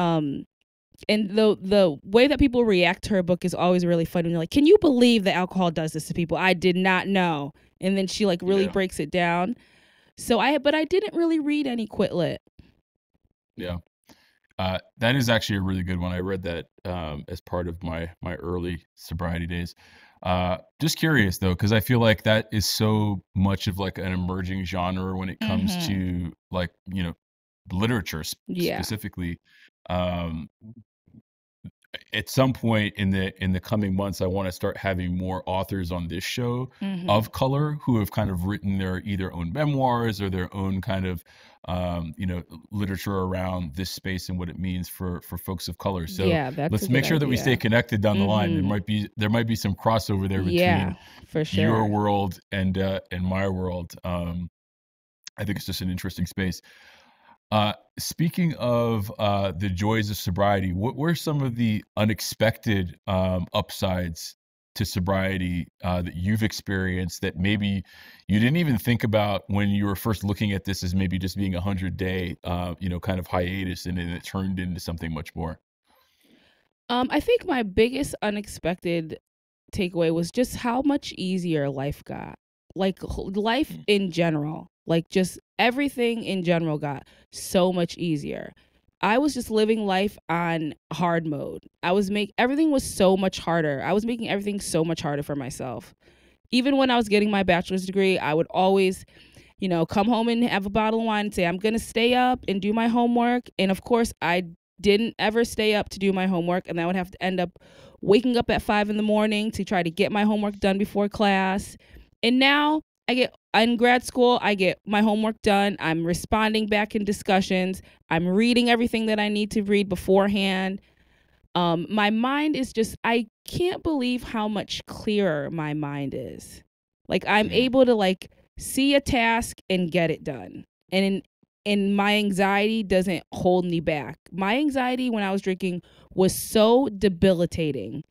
the way that people react to her book is always really fun. And you're like, can you believe that alcohol does this to people? I did not know. And then she like really breaks it down. So but I didn't really read any Quit Lit. Yeah. That is actually a really good one. I read that as part of my early sobriety days. Just curious though, because I feel like that is so much of like an emerging genre when it comes to like, literature specifically. At some point in the coming months, I want to start having more authors on this show of color who have kind of written their either own memoirs or their own kind of literature around this space and what it means for folks of color. So let's make sure that we stay connected down the line. There might be some crossover there between for sure. your world and my world. I think it's just an interesting space. Speaking of the joys of sobriety, what were some of the unexpected upsides to sobriety that you've experienced that maybe you didn't even think about when you were first looking at this as maybe just being 100-day, kind of hiatus, and then it turned into something much more? I think my biggest unexpected takeaway was just how much easier life got. Like life in general, like just everything in general got so much easier. I was just living life on hard mode. Everything was so much harder. I was making everything so much harder for myself. Even when I was getting my bachelor's degree, I would always, come home and have a bottle of wine and say, I'm going to stay up and do my homework. And of course, I didn't ever stay up to do my homework. And I would have to end up waking up at 5 a.m. to try to get my homework done before class. And now in grad school, I get my homework done. I'm responding back in discussions. I'm reading everything that I need to read beforehand. My mind is I can't believe how much clearer my mind is. Like I'm able to like see a task and get it done. And my anxiety doesn't hold me back. My anxiety when I was drinking was so debilitating.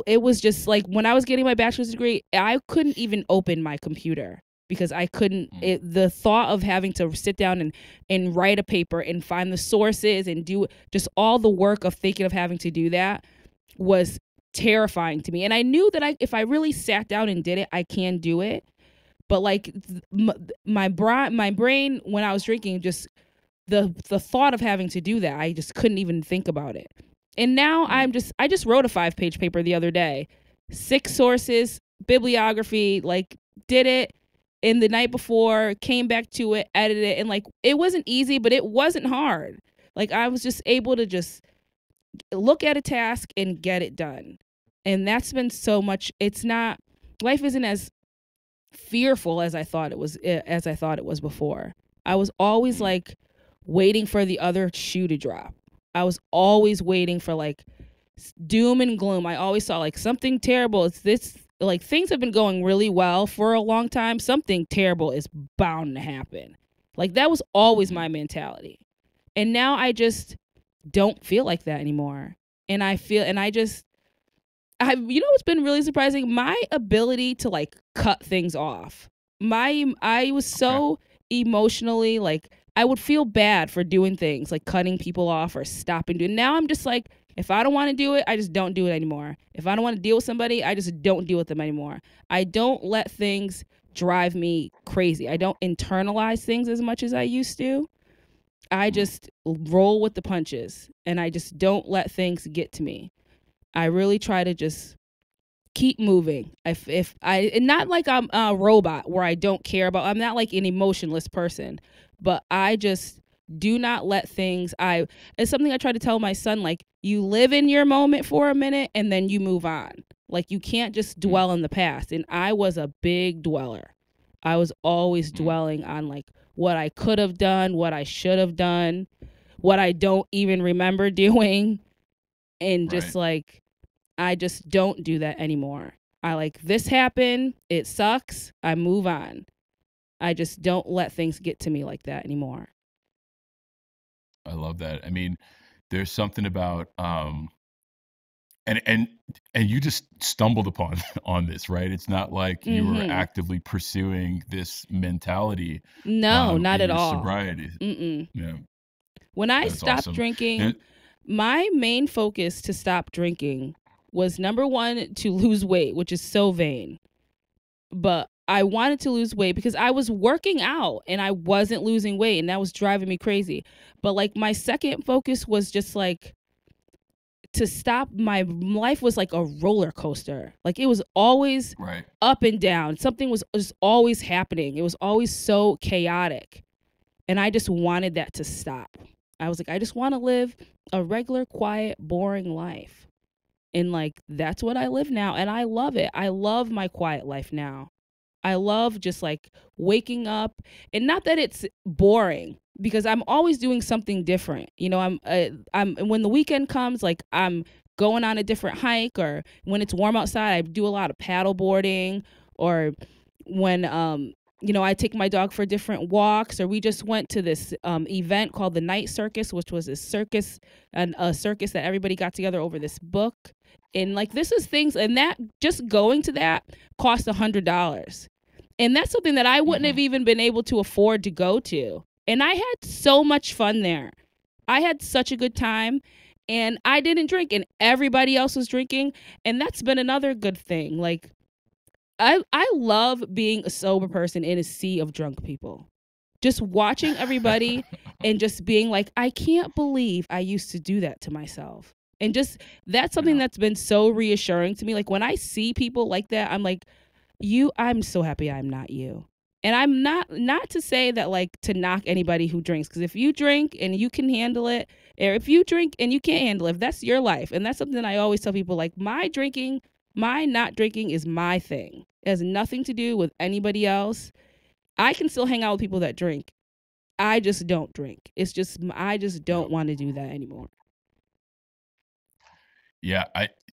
It was just like when I was getting my bachelor's degree, I couldn't even open my computer because I couldn't. The thought of having to sit down and write a paper and find the sources and do just all the work of thinking of having to do that was terrifying to me. And I knew that if I really sat down and did it, I can do it. But like my brain when I was drinking, just the thought of having to do that, I just couldn't even think about it. And now I just wrote a 5-page paper the other day, 6 sources, bibliography, like did it in the night before, came back to it, edited it. And like, it wasn't easy, but it wasn't hard. Like I was just able to just look at a task and get it done. And that's been so much. Life isn't as fearful as I thought it was before. I was always like waiting for the other shoe to drop. I was always waiting for like doom and gloom. I always saw like something terrible. It's this like things have been going really well for a long time, something terrible is bound to happen. Like that was always my mentality. And now I just don't feel like that anymore. And I feel, and I just, you know what's been really surprising? My ability to like cut things off. I was so emotionally like, I would feel bad for doing things like cutting people off or stopping doing. Now I'm just like, if I don't want to do it, I just don't do it anymore. If I don't want to deal with somebody, I just don't deal with them anymore. I don't let things drive me crazy. I don't internalize things as much as I used to. I just roll with the punches and I just don't let things get to me. I really try to just keep moving. If I, and not like I'm a robot where I don't care about, I'm not like an emotionless person, but I just do not let things, it's something I try to tell my son, like you live in your moment for a minute and then you move on. Like you can't just dwell in the past. And I was a big dweller. I was always dwelling on like what I could have done, what I should have done, what I don't even remember doing. And just like, I just don't do that anymore. I like, this happened, it sucks, I move on. I just don't let things get to me like that anymore. I love that. I mean, there's something about and you just stumbled upon on this, right? It's not like you were actively pursuing this mentality. No, not at all. Sobriety. Yeah. When I stopped drinking, my main focus to stop drinking was number one, to lose weight, which is so vain. But I wanted to lose weight because I was working out and I wasn't losing weight and that was driving me crazy. But like my second focus was just like to stop. My life was like a roller coaster. Like it was always up and down. Something was just always happening. It was always so chaotic. And I just wanted that to stop. I was like, I just want to live a regular, quiet, boring life. And like, that's what I live now. And I love it. I love my quiet life now. I love just like waking up, and not that it's boring because I'm always doing something different. You know, I'm when the weekend comes, like I'm going on a different hike, or when it's warm outside, I do a lot of paddle boarding, or when, you know, I take my dog for different walks, or we just went to this event called the Night Circus, which was a circus that everybody got together over this book. And like, this is things, and that just going to that cost $100. And that's something that I wouldn't have even been able to afford to go to. And I had so much fun there. I had such a good time, and I didn't drink, and everybody else was drinking. And that's been another good thing. Like, I love being a sober person in a sea of drunk people. Just watching everybody and just being like, I can't believe I used to do that to myself. And just, that's something that's been so reassuring to me. Like when I see people like that, I'm like, I'm so happy I'm not you. And I'm not to say that like to knock anybody who drinks, because if you drink and you can handle it, or if you drink and you can't handle it, if that's your life. And that's something I always tell people, like my not drinking is my thing. It has nothing to do with anybody else. I can still hang out with people that drink. I just don't drink. It's just, I just don't want to do that anymore. Yeah,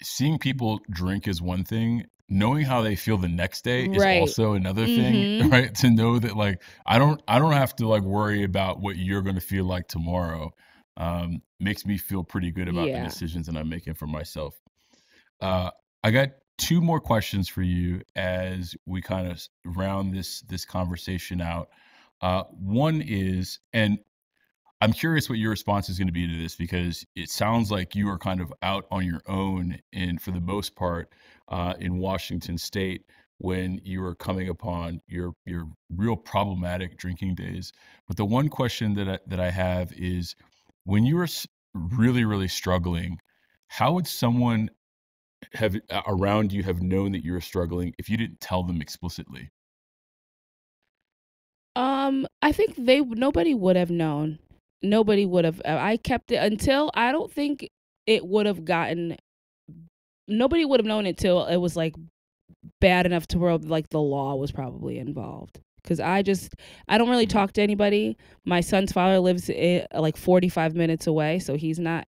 seeing people drink is one thing. Knowing how they feel the next day is also another thing, right? To know that like I don't have to like worry about what you're going to feel like tomorrow. Makes me feel pretty good about the decisions that I'm making for myself. I got two more questions for you as we kind of round this conversation out. One is, and I'm curious what your response is going to be to this, because it sounds like you are kind of out on your own, and for the most part, in Washington State, when you were coming upon your real problematic drinking days. But the one question that I have is, when you were really, really struggling, how would someone have around you have known that you were struggling if you didn't tell them explicitly? I think nobody would have known. Nobody would have. I kept it until, I don't think it would have gotten, nobody would have known until it was like bad enough to where like the law was probably involved. Because I don't really talk to anybody. My son's father lives like 45 minutes away, so he's not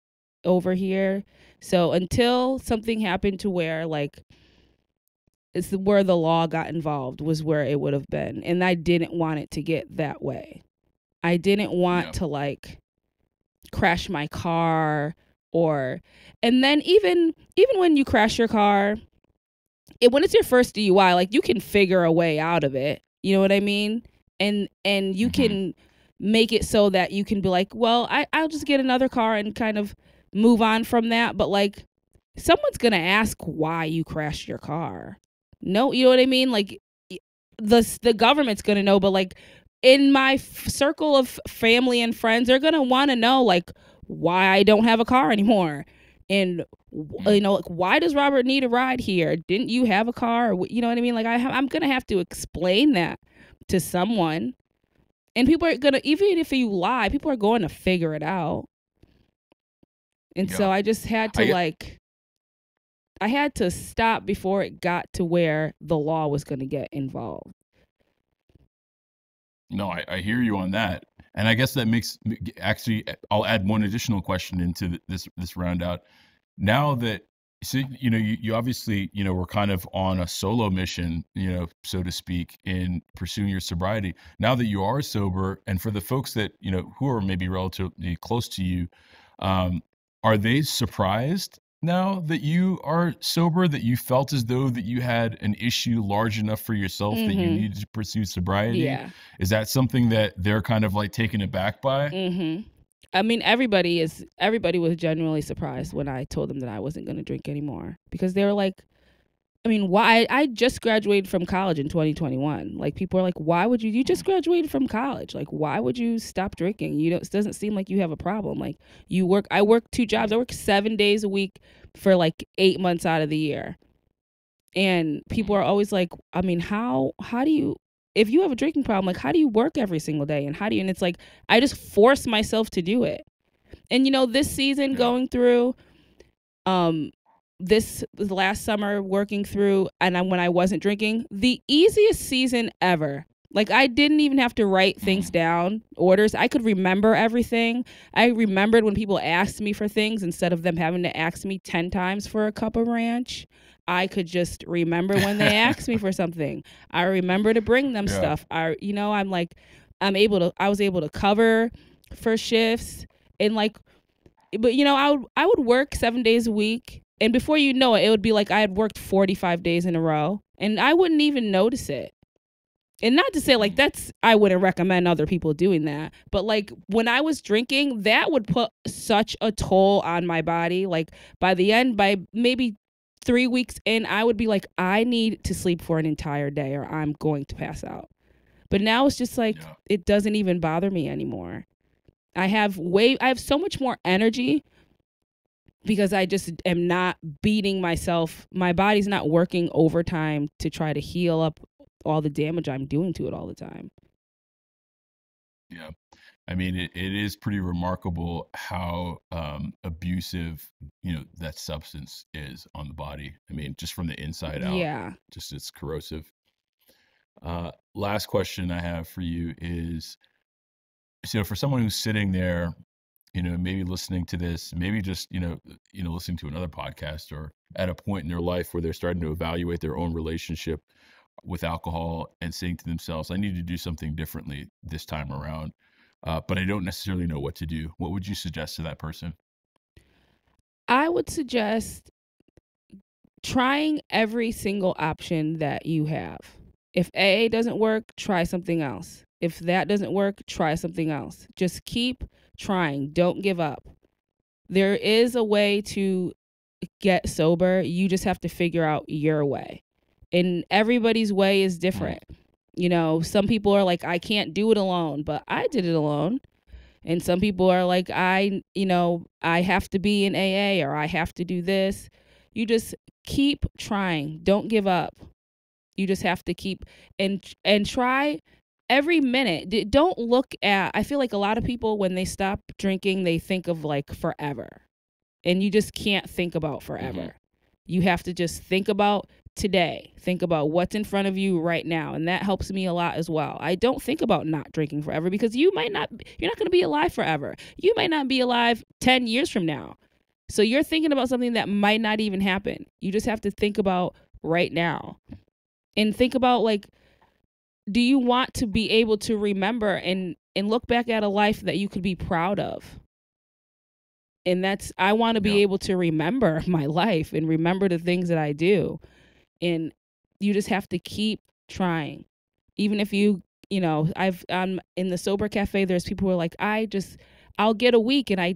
over here. So until something happened to where like it's where the law got involved was where it would have been. And I didn't want it to get that way. I didn't want to like crash my car and then even when you crash your car, when it's your first DUI, like you can figure a way out of it. You know what I mean? And you can make it so that you can be like, well, I'll just get another car and kind of move on from that. But like, someone's going to ask why you crashed your car. No, you know what I mean? Like the government's going to know, but like in my circle of family and friends, they're going to want to know like why I don't have a car anymore. And, you know, like, why does Robert need a ride here? Didn't you have a car? You know what I mean? Like, I'm going to have to explain that to someone. And people are going to, even if you lie, people are going to figure it out. And so I just had to, I had to stop before it got to where the law was going to get involved. No, I hear you on that. And I guess that makes, actually, I'll add one additional question into this round out. Now that, so, you know, you obviously, you know, we're kind of on a solo mission, you know, so to speak, in pursuing your sobriety. Now that you are sober, and for the folks that, you know, who are maybe relatively close to you, are they surprised now that you are sober, that you felt as though that you had an issue large enough for yourself that you needed to pursue sobriety? Yeah. Is that something that they're kind of like taken aback by? I mean, everybody was genuinely surprised when I told them that I wasn't going to drink anymore, because they were like, I mean, why? I just graduated from college in 2021. Like, people are like, why would you just graduated from college? Like, why would you stop drinking? It doesn't seem like you have a problem. Like, I work 2 jobs. I work 7 days a week for like 8 months out of the year. And people are always like, I mean, how do you, if you have a drinking problem, like, how do you work every single day? And and it's like, I just force myself to do it. And, you know, this season going through, this last summer working through, and when I wasn't drinking, the easiest season ever. Like, I didn't even have to write things down, orders. I could remember everything. I remembered when people asked me for things instead of them having to ask me 10 times for a cup of ranch. I could just remember when they asked me for something. I remember to bring them stuff. I was able to cover for shifts, and like, but you know, I would work 7 days a week, and before you know it, it would be like I had worked 45 days in a row, and I wouldn't even notice it. And not to say like I wouldn't recommend other people doing that, but like when I was drinking, that would put such a toll on my body. Like by the end, by maybe 3 weeks in, I would be like, I need to sleep for an entire day or I'm going to pass out. But now it's just like, it doesn't even bother me anymore. I have so much more energy because I just am not beating myself. My body's not working overtime to try to heal up all the damage I'm doing to it all the time. Yeah. I mean, it is pretty remarkable how abusive, you know, that substance is on the body. I mean, just from the inside out. Yeah. Just it's corrosive. Last question I have for you is, so for someone who's sitting there, you know, maybe listening to this, maybe just, you know, listening to another podcast, or at a point in their life where they're starting to evaluate their own relationship with alcohol and saying to themselves, I need to do something differently this time around, but I don't necessarily know what to do. What would you suggest to that person? I would suggest trying every single option that you have. If AA doesn't work, try something else. If that doesn't work, try something else. Just keep trying. Don't give up. There is a way to get sober. You just have to figure out your way. And everybody's way is different. You know, some people are like, I can't do it alone, but I did it alone. And some people are like, I have to be in AA, or I have to do this. You just keep trying. Don't give up. You just have to keep and try every minute. Don't look at, I feel like a lot of people, when they stop drinking, they think of like forever. And you just can't think about forever. You have to just think about today. Think about what's in front of you right now. And that helps me a lot as well. I don't think about not drinking forever, because you're not going to be alive forever. You might not be alive 10 years from now. So you're thinking about something that might not even happen. You just have to think about right now. And think about, like, do you want to be able to remember and look back at a life that you could be proud of? And I want to be able to remember my life and remember the things that I do. And you just have to keep trying. Even if I'm in the sober cafe, there's people who are like, I'll get a week and I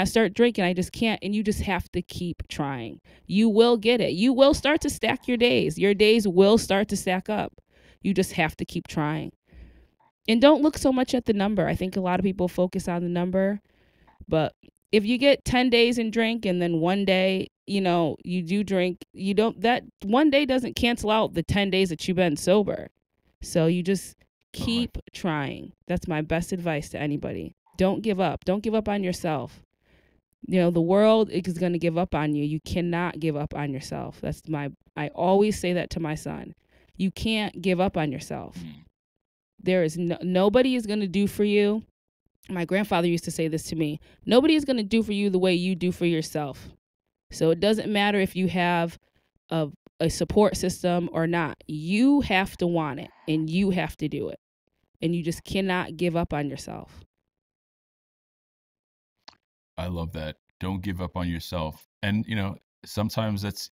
start drinking. I just can't. And you just have to keep trying. You will get it. You will start to stack your days. Your days will start to stack up. You just have to keep trying. And don't look so much at the number. I think a lot of people focus on the number, but if you get 10 days and drink and then one day, you do drink, that one day doesn't cancel out the 10 days that you've been sober. So you just keep trying. That's my best advice to anybody. Don't give up. Don't give up on yourself. The world is going to give up on you. You cannot give up on yourself. I always say that to my son. You can't give up on yourself. There is nobody is going to do for you. My grandfather used to say this to me. Nobody is going to do for you the way you do for yourself. So it doesn't matter if you have a support system or not. You have to want it and you have to do it. And you just cannot give up on yourself. I love that. Don't give up on yourself. And, sometimes that's,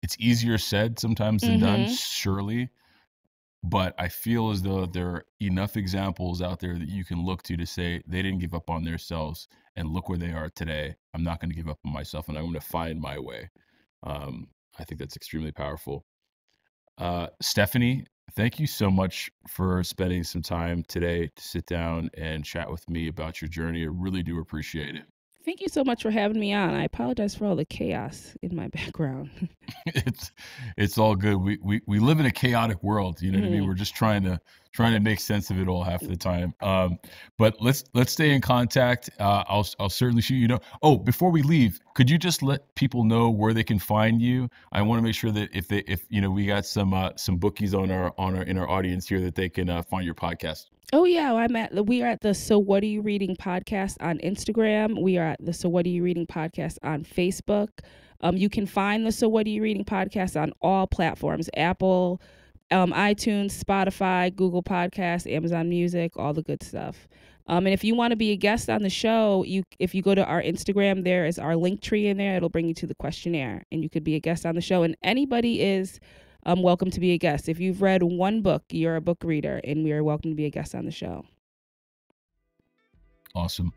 it's easier said sometimes than done, surely. But I feel as though there are enough examples out there that you can look to say they didn't give up on themselves and look where they are today. I'm not going to give up on myself and I'm going to find my way. I think that's extremely powerful. Stephanie, thank you so much for spending some time today to sit down and chat with me about your journey. I really do appreciate it. Thank you so much for having me on. I apologize for all the chaos in my background. It's all good. We live in a chaotic world. You know what I mean? We're just trying to make sense of it all half the time. But let's stay in contact. I'll certainly shoot you. Oh, before we leave, could you just let people know where they can find you? I want to make sure that if we got some bookies in our audience here that they can find your podcast. Oh yeah, we are at the So What Are You Reading podcast on Instagram. We are at the So What Are You Reading podcast on Facebook. You can find the So What Are You Reading podcast on all platforms: Apple, iTunes, Spotify, Google Podcasts, Amazon Music, all the good stuff. And if you want to be a guest on the show, if you go to our Instagram, there is our link tree in there. It'll bring you to the questionnaire, and you could be a guest on the show. And anybody is welcome to be a guest. If you've read one book, you're a book reader, and we are welcome to be a guest on the show. Awesome.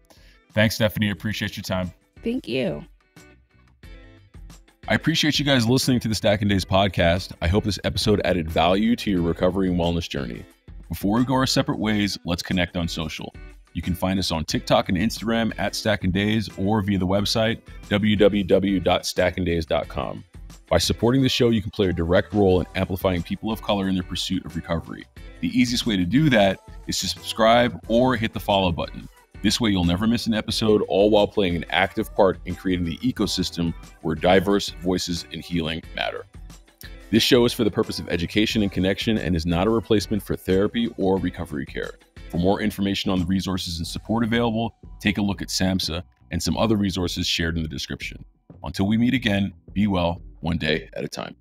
Thanks, Stephanie. I appreciate your time. Thank you. I appreciate you guys listening to the Stacking Days podcast. I hope this episode added value to your recovery and wellness journey. Before we go our separate ways, let's connect on social. You can find us on TikTok and Instagram at Stacking Days or via the website www.stackingdays.com. By supporting the show, you can play a direct role in amplifying people of color in their pursuit of recovery. The easiest way to do that is to subscribe or hit the follow button. This way, you'll never miss an episode, all while playing an active part in creating the ecosystem where diverse voices and healing matter. This show is for the purpose of education and connection and is not a replacement for therapy or recovery care. For more information on the resources and support available, take a look at SAMHSA and some other resources shared in the description. Until we meet again, be well, one day at a time.